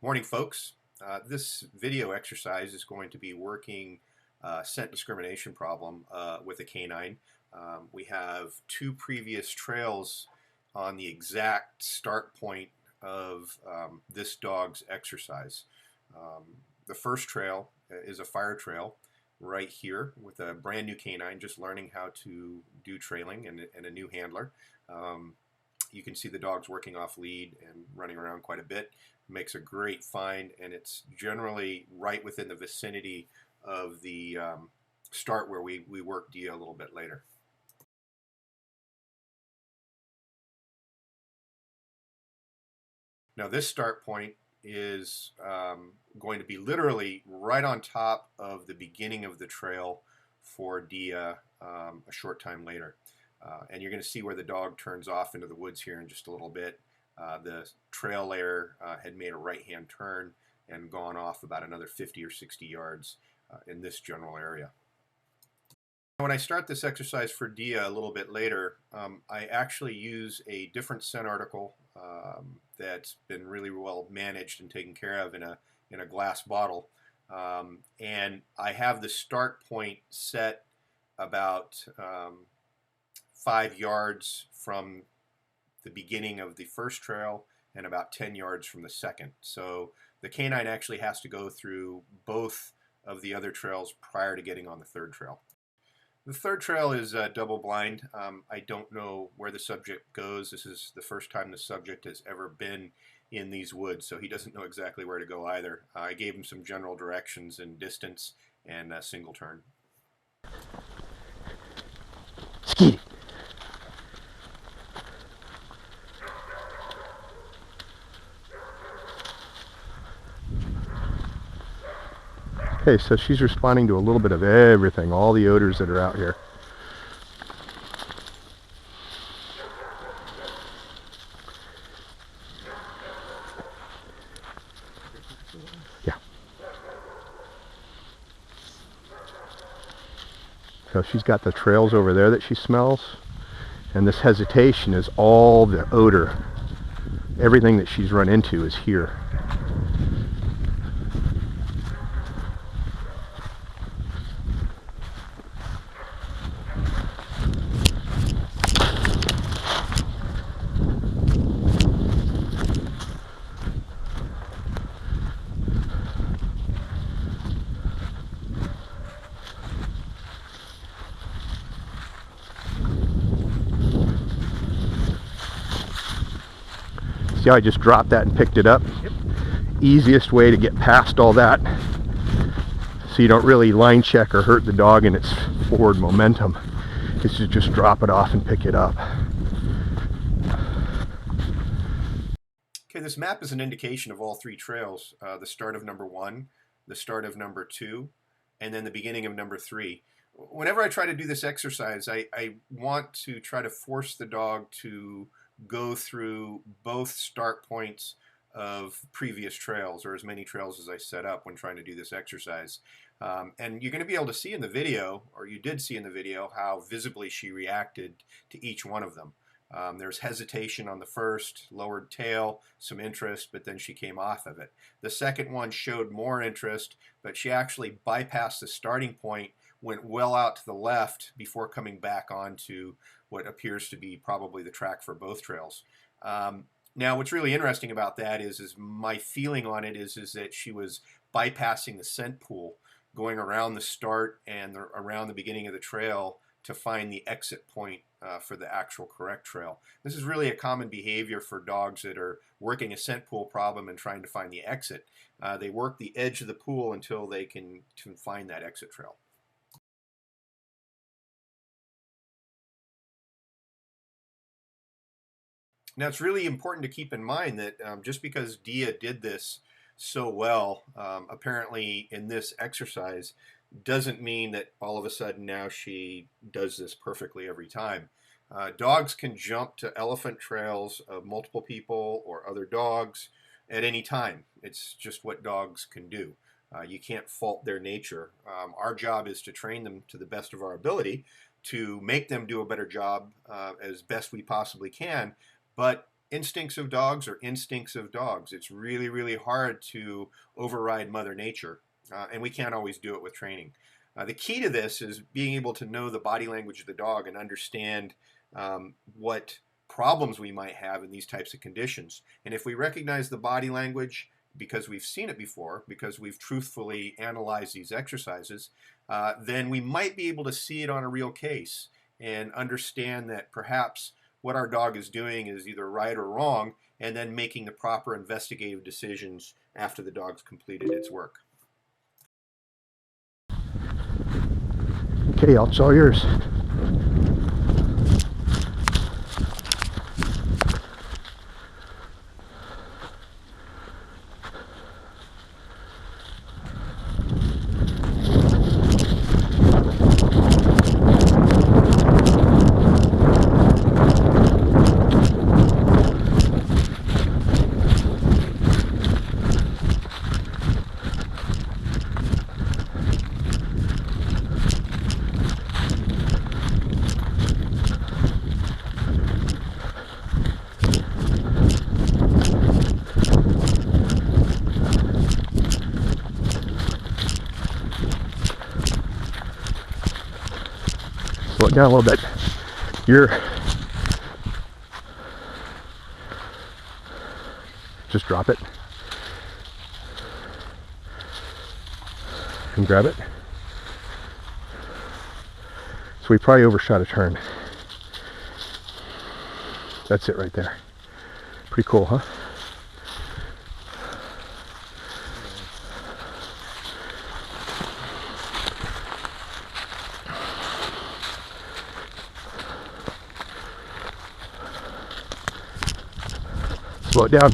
Morning, folks. This video exercise is going to be working scent discrimination problem with a canine. We have two previous trails on the exact start point of this dog's exercise. The first trail is a fire trail right here with a brand new canine just learning how to do trailing and a new handler. You can see the dog's working off lead and running around quite a bit. Makes a great find, and it's generally right within the vicinity of the start where we work Dia a little bit later. Now this start point is going to be literally right on top of the beginning of the trail for Dia a short time later. And you're going to see where the dog turns off into the woods here in just a little bit. The trail layer had made a right-hand turn and gone off about another 50 or 60 yards in this general area. When I start this exercise for Dia a little bit later, I actually use a different scent article that's been really well managed and taken care of in a glass bottle. And I have the start point set about 5 yards from the beginning of the first trail and about 10 yards from the second. So the canine actually has to go through both of the other trails prior to getting on the third trail. The third trail is double blind. I don't know where the subject goes. This is the first time the subject has ever been in these woods, so he doesn't know exactly where to go either. I gave him some general directions and distance and a single turn. Ski. Okay, so she's responding to a little bit of everything, all the odors that are out here. Yeah. So she's got the trails over there that she smells, and this hesitation is all the odor. Everything that she's run into is here. See how I just dropped that and picked it up? Yep. Easiest way to get past all that so you don't really line check or hurt the dog in its forward momentum is to just drop it off and pick it up. Okay, this map is an indication of all three trails, the start of number 1, the start of number 2, and then the beginning of number 3. Whenever I try to do this exercise, I want to try to force the dog to go through both start points of previous trails, or as many trails as I set up when trying to do this exercise. And you're going to be able to see in the video, or you did see in the video, how visibly she reacted to each one of them. There's hesitation on the first, lowered tail, some interest, but then she came off of it. The second one showed more interest, but she actually bypassed the starting point, went well out to the left before coming back onto what appears to be probably the track for both trails. Now, what's really interesting about that is my feeling on it is that she was bypassing the scent pool, going around the start and around the beginning of the trail to find the exit point for the actual correct trail. This is really a common behavior for dogs that are working a scent pool problem and trying to find the exit. They work the edge of the pool until they can find that exit trail. Now, it's really important to keep in mind that just because Dia did this so well, apparently in this exercise, doesn't mean that all of a sudden now she does this perfectly every time. Dogs can jump to elephant trails of multiple people or other dogs at any time. It's just what dogs can do. You can't fault their nature. Our job is to train them to the best of our ability to make them do a better job as best we possibly can. But instincts of dogs are instincts of dogs. It's really, really hard to override Mother Nature, and we can't always do it with training. The key to this is being able to know the body language of the dog and understand what problems we might have in these types of conditions. And if we recognize the body language because we've seen it before, because we've truthfully analyzed these exercises, then we might be able to see it on a real case and understand that perhaps what our dog is doing is either right or wrong, and then making the proper investigative decisions after the dog's completed its work. Okay, it's all yours. Slow it down a little bit. Just drop it and grab it. So we probably overshot a turn. That's it right there. Pretty cool, huh? Slow it down.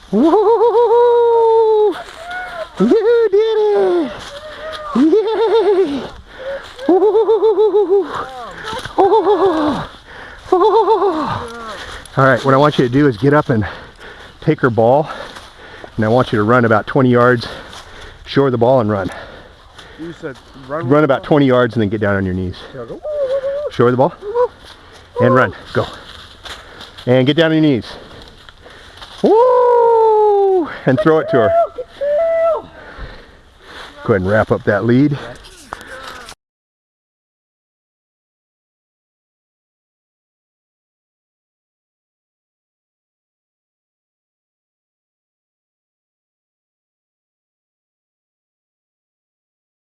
Woo! You did it! Yay! Woo! Oh! Oh! All right, what I want you to do is get up and take her ball, and I want you to run about 20 yards, show her the ball and run. You said run. Run about 20 yards and then get down on your knees. Show her the ball and run. Go. And get down on your knees. Woo! And throw it to her. Go ahead and wrap up that lead.